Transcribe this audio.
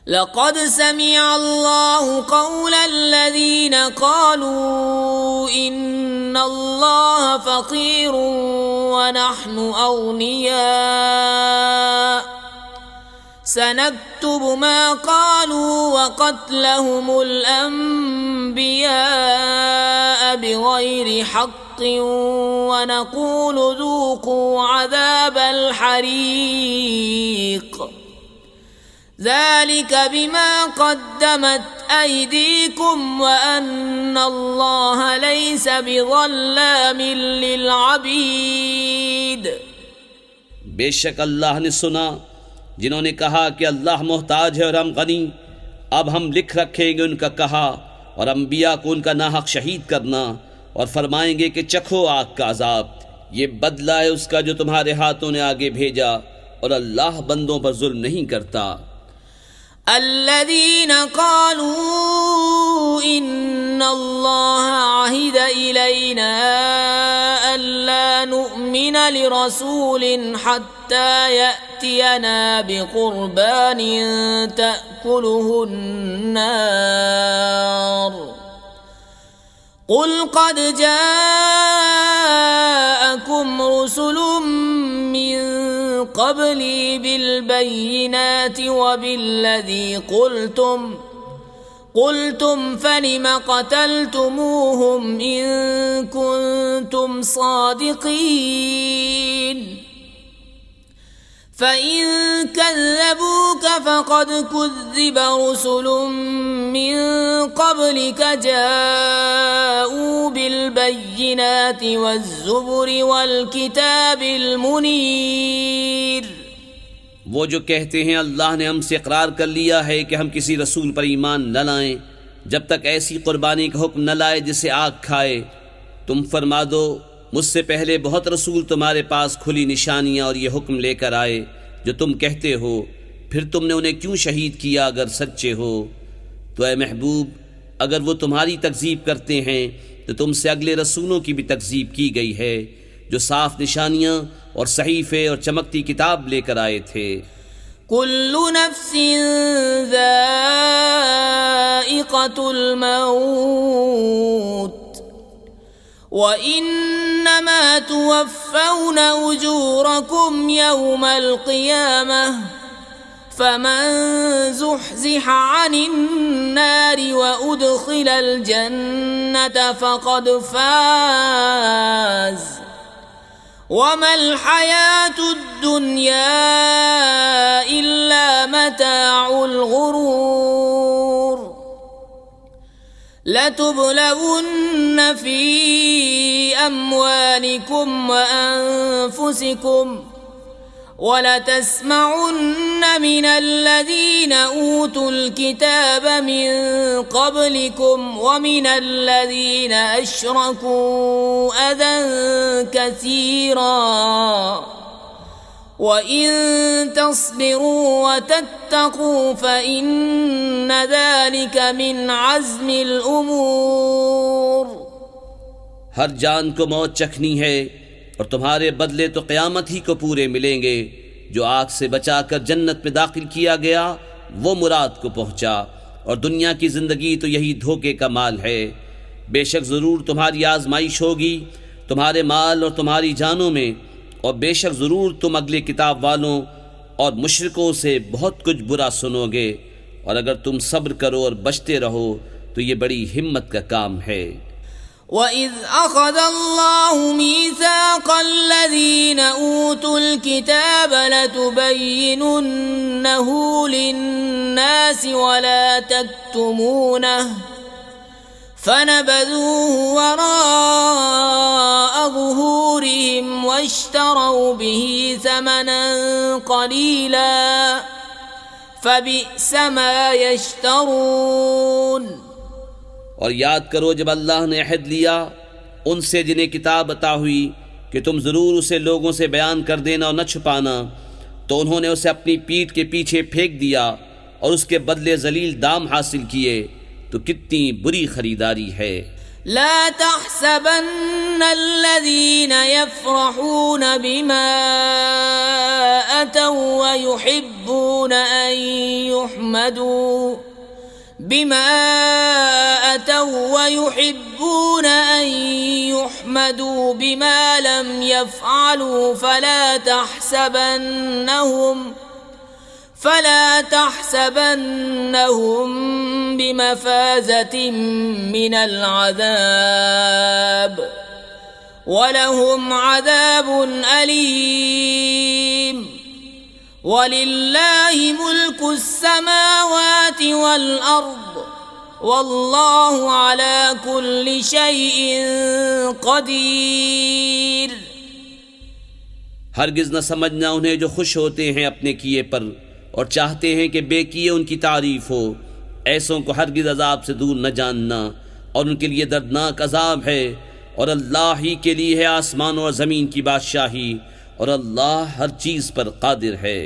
لقد سمع الله قول الذين قالوا إن الله فقير ونحن أغنياء سنكتب ما قالوا وقتلهم الأنبياء بغير حق ونقول ذوقوا عذاب الحريق ذلك بما قدمت أيديكم وأن الله ليس بظلام للعبيد۔ بے شک اللہ نے سنا جنہوں نے کہا کہ اللہ محتاج ہے اور ہم غنی، اب ہم لکھ رکھیں گے ان کا کہا اور انبیاء کو ان کا ناحق شہید کرنا، اور فرمائیں گے کہ چکھو آگ کا عذاب، یہ بدلہ ہے اس کا جو تمہارے ہاتھوں نے آگے بھیجا، اور اللہ بندوں پر ظلم نہیں کرتا۔ الذين قالوا إن الله عهد إلينا ألا نؤمن لرسول حتى يأتينا بقربان تأكله النار قل قد جاءكم رسل من قبلي بالبينات وبالذي قلتم فلم قتلتموهم إن كنتم صادقين فإن كذبوك فقد كذب رسل من قبلك جاءوا بالبينات والزبر والكتاب المنير۔ وہ جو کہتے ہیں اللہ نے ہم سے اقرار کر لیا ہے کہ ہم کسی رسول پر ایمان نہ لائیں جب تک ایسی قربانی کا حکم نہ لائے جسے آگ کھائے، تم فرما دو مجھ سے پہلے بہت رسول تمہارے پاس کھلی نشانیاں اور یہ حکم لے کر آئے جو تم کہتے ہو، پھر تم نے انہیں کیوں شہید کیا اگر سچے ہو؟ تو اے محبوب اگر وہ تمہاری تکذیب کرتے ہیں تو تم سے اگلے رسولوں کی بھی تکذیب کی گئی ہے جو صاف نشانیاں اور صحیفے اور چمکتی کتاب لے کر آئے تھے۔ كل نفس ذائقة الموت وَإِنَّمَا تُوَفَّوْنَ أُجُورَكُمْ يَوْمَ الْقِيَامَةِ فَمَنْ زُحْزِحَ عَنِ النَّارِ وَأُدْخِلَ الْجَنَّةَ فَقَدْ فَازَ وَمَا الْحَيَاةُ الدُّنْيَا إِلَّا مَتَاعُ الْغُرُورِ۔ لَتُبْلَوُنَّ فِي أَمْوَالِكُمْ وَأَنفُسِكُمْ وَلَتَسْمَعُنَّ مِنَ الَّذِينَ أُوتُوا الْكِتَابَ مِنْ قَبْلِكُمْ وَمِنَ الَّذِينَ أَشْرَكُوا أَذًى كَثِيرًا وَإِن تَصْبِرُوا وَتَتَّقُوا فَإِنَّ ذَلِكَ مِنْ عَزْمِ الْأُمُورِ۔ ہر جان کو موت چکھنی ہے اور تمہارے بدلے تو قیامت ہی کو پورے ملیں گے۔ جو آگ سے بچا کر جنت میں داخل کیا گیا وہ مراد کو پہنچا، اور دنیا کی زندگی تو یہی دھوکے کا مال ہے۔ بے شک ضرور تمہاری آزمائش ہوگی تمہارے مال اور تمہاری جانوں میں، اور بے شک ضرور تم اگلے کتاب والوں اور مشرکوں سے بہت کچھ برا سنو گے، اور اگر تم صبر کرو اور بچتے رہو تو یہ بڑی ہمت کا کام ہے۔ وَإِذْ أَخَذَ اللَّهُ مِيثَاقَ الَّذِينَ أُوتُوا الْكِتَابَ لَتُبَيِّنُنَّهُ لِلنَّاسِ وَلَا تَكْتُمُونَهُ فَنَبَذُوهُ وَرَاءَ ظُهُورِهِمْ وَاشْتَرَوْا بِهِ ثَمَنًا قَلِيلًا فَبِئْسَ مَا يَشْتَرُونَ۔ اور یاد کرو جب اللہ نے عہد لیا ان سے جنہیں کتاب عطا ہوئی کہ تم ضرور اسے لوگوں سے بیان کر دینا اور نہ چھپانا، تو انہوں نے اسے اپنی پیٹھ کے پیچھے پھینک دیا اور اس کے بدلے ذلیل دام حاصل کیے، تو کتنی بری خریداری ہے۔ لا تحسبن الذين يفرحون بما أتوا ويحبون أن يحمدوا بما أتوا ويحبون أن يحمدوا بما لم يفعلوا فلا تحسبنهم بمفازة من العذاب ولهم عذاب أليم وَلِلَّهِ مُلْكُ السَّمَاوَاتِ وَالْأَرْضِ وَاللَّهُ عَلَى كُلِّ شَيْءٍ قَدِيرٌ۔ ہرگز نہ سمجھنا انہیں جو خوش ہوتے ہیں اپنے کیے پر اور چاہتے ہیں کہ بے کیے ان کی تعریف ہو، ایسوں کو ہرگز عذاب سے دور نہ جاننا، اور ان کے لیے دردناک عذاب ہے، اور اللہ ہی کے لیے ہے آسمان اور زمین کی بادشاہی، اور اللہ ہر چیز پر قادر ہے۔